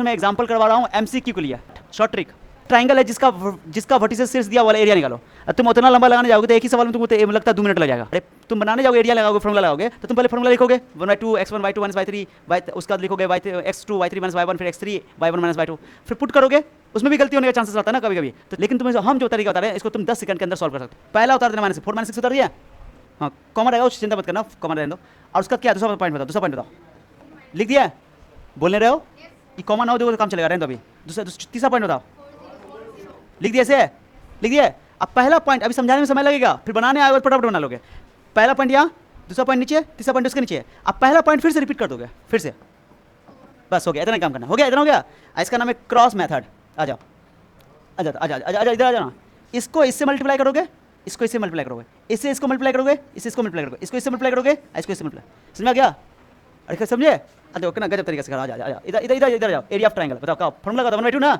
मैं एग्जांपल करवा रहा हूँ एमसीक्यू के लिए, शॉर्ट ट्रिक। ट्राइंगल है जिसका वर्टिसेस शीर्ष दिया वाला एरिया निकालो। तुम उतना लंबा लगाने जाओगे तो एक ही सवाल में तुमको लगता है 2 मिनट लग जाएगा। अरे तुम बनाने जाओगे, एरिया लगाओगे, फॉर्मूला लगाओगे, तो तुम पहले फॉर्मूला लिखोगे 1/2 x1 y2 - y3 उसके बाद लिखोगे x2 y3 - y1 फिर x3 y1 - y2 फिर पुट करोगे। उसमें भी गलती होने का चांसेस रहता है ना कभी कभी। तो लेकिन तुम्हें हम जो तरीका बता रहे हैं इसको तुम 10 सेकंड के अंदर सॉल्व कर सकते हो। पहला उतार देना -4 - 6 उतार दिया। हाँ कॉमन रहेगा, चिंता मत करना, कॉमन रहने दो। और उसका क्या दूसरा पॉइंट बताओ, दूसरा पॉइंट बताओ। लिख दिया, बोलने रहे हो ये कॉमन ना हो देखो तो काम चलेगा, रहने दो अभी। दूसरा तीसरा पॉइंट बताओ। लिख दिया, ऐसे लिख दिया। अब पहला पॉइंट अभी समझाने में समय लगेगा, फिर बनाने आएगा फटाफट बना लोगे। पहला पॉइंट यहाँ, दूसरा पॉइंट नीचे, तीसरा पॉइंट उसके नीचे। अब पहला पॉइंट फिर से रिपीट कर दोगे, फिर से बस हो गया, इतना काम करना, हो गया, इतना हो गया। इसका नाम है क्रॉस मेथड। आ जाओ, आ जाओ, आ जाओ, इधर आ जाओ। इसको इससे मल्टीप्लाई करोगे, इसको इससे मल्टीप्लाई करोगे, इससे इसको मल्टीप्लाई करोगे, इससे इसको मल्टीप्लाई करोगे, इसको इससे मल्टीप्लाई करोगे, इसको इससे मल्टीप्लाई। समझ में आ गया? अरे समझे? अच्छा कितना गजब तरीके से करा। आ जाओ, इधर इधर इधर इधर जाओ। एरिया ऑफ ट्रायंगल बताओ, क्या फॉर्मूला का 1/2 ना,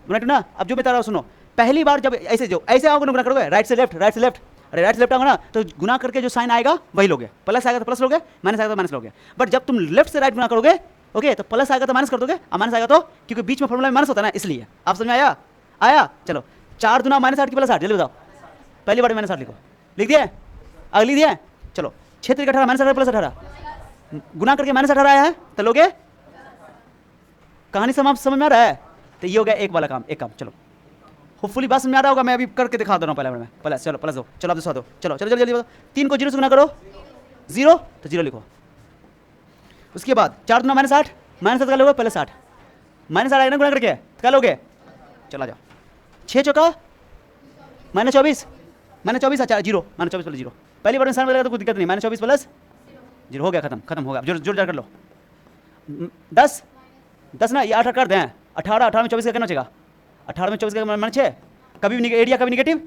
1/2 ना। अब जो बता रहा हूँ सुनो, पहली बार जब ऐसे आओगे गुना करोगे, राइट से लेफ्ट, राइट से लेफ्ट। अरे राइट से लेफ्ट आओगे ना तो गुना करके जो साइन आएगा वही लोगे, प्लस आएगा तो प्लस लोगे, माइनस आएगा तो माइनस लोगे। बट जब तुम लेफ्ट से राइट गुना करोगे, ओके, तो प्लस आएगा तो माइनस कर दोगे, और माइनस आएगा तो, क्योंकि बीच में फॉर्मूला में माइनस होता है ना, इसलिए। आप समझ में आया? आया? चलो 4 दूना -8 की +8, जल्दी बताओ। पहली बार -8 लिखो, लिख दिया? अगली दिया? चलो 6 3 18 -18 + 18 गुना करके -18 आया है तो लोगे। कहानी समझ में आ रहा है? तो ये हो गया एक वाला काम, एक काम। चलो होपफुली बात समझ में आ रहा होगा, मैं अभी करके दिखा दे रहा हूँ। पहले में प्लस, चलो प्लस दो, चलो आप दूसरा दो, चलो चलो जल्दी जल्दी। 3 को 0 से गुना करो, 0 तो 0 लिखो। उसके बाद 4 दूना -8, -7 का लोगे +8, -8 आएगा ना गुना करके, क्या लोगे? चला जाओ 6 चौका -24, -24 अच्छा 0, -24 + 0। पहली बार इंसान मिलेगा तो कोई दिक्कत नहीं, -24 + 0 हो गया, खत्म हो गया। जोड़ जाड़ कर लो। 10 ना, ये 8 कर दें, 18 में 24 का कितना चाहिए? 18 में 24 का मान 6, कभी भी एरिया कभी निगेटिव।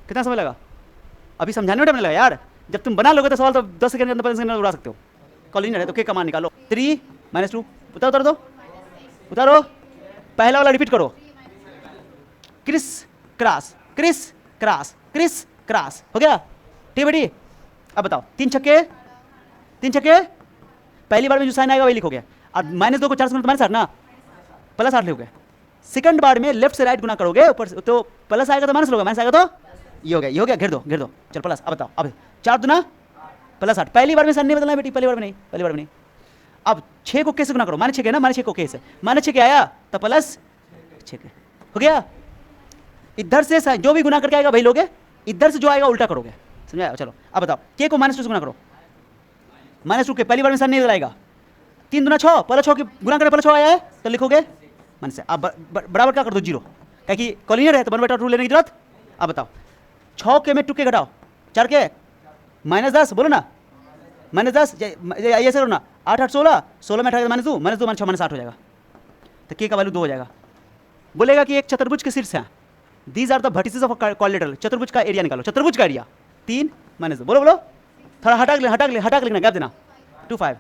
कितना समय लगा? अभी समझाने में टाइम लगा यार। जब तुम बना लोगे तो सवाल तो 10 सेकंड के अंदर 15 सेकंड में उड़ा सकते हो। कॉलिनियर है तो के का मान निकालो। 3 - 2 उतारो दो, उतारो। पहला वाला रिपीट करो, criss cross, criss cross, criss cross. हो गया? ठीक बेटी? अब बताओ 3 छक्के, पहली बार में जो साइन आएगा वही लिखोगे। और -2 को 4 से -8 ना, +8 लिखोगे। सेकंड बार में लेफ्ट से राइट गुना करोगे, ऊपर तो प्लस आएगा तो माइनस लोगे, माइनस आएगा तो ये हो गया, घेर दो। चल प्लस। अब बताओ, अब 4 दूना +8। पहली बार में साइन नहीं बदलना बेटी, पहली बार में नहीं। अब 6 को कैसे गुना करो? -6 है ना, -6 को कैसे? -6 के आया तो +6 हो गया। इधर से जो भी गुना करके आएगा वही लोगे, इधर से जो आएगा उल्टा करोगे। समझाया? चलो अब बताओ के को -2 से गुना करो, -2 के पहली बार में साइन नहीं बदलाएगा। 3 दूना 6, पहले 6 के गुना करे, पहले 6 आया है तो लिखोगे मन से। अब बराबर क्या कर दो 0, क्या कि कॉलिनियर है तो 1/2 लेने की जरूरत। अब बताओ 6 के में 2 के घटाओ, 4 के -10 बोलो ना, -10 ऐसे करो ना, 8 8 16 में 8 -2 -2 -6 -8 हो जाएगा। तो के का वैल्यू 2 हो जाएगा। बोलेगा कि एक चतुर्भुज के शीर्ष हैं, these are the vertices of quadrilateral. चतुर्भुज का एरिया निकालो, चतुर्भुज का एरिया 3 -2 बोलो। थोड़ा हटा के लिखना, गैप देना 2 5।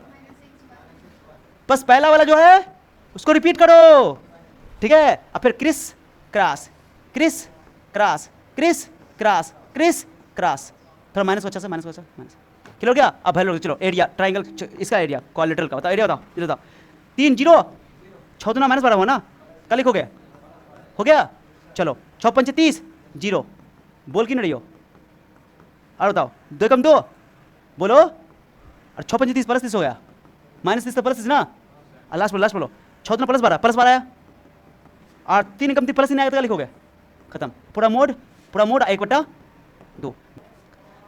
बस पहला वाला जो है उसको रिपीट करो, ठीक है? अब फिर criss cross, criss cross, criss cross, criss cross. थोड़ा -50 से -50 किलो गया। अब हेलो चलो एरिया ट्राइंगल, इसका एरिया क्वाड्रिलेटरल का बताओ, एरिया बताओ, इधर बताओ। 3 0 6 दूना -12 हुआ ना, क्या लिखोगे? हो गया? चलो 6 5 30 0 बोल क्यों नहीं रही हो? और बताओ 2 कम 2 बोलो। और 6 5 30 +30 हो गया, -30 तो +30 ना। लास्ट बोलो 6 दूना +12 आया, और 3 कम 3 +3 आएगा तो क्या लिखोगे? खत्म। पूरा मोड 1/2।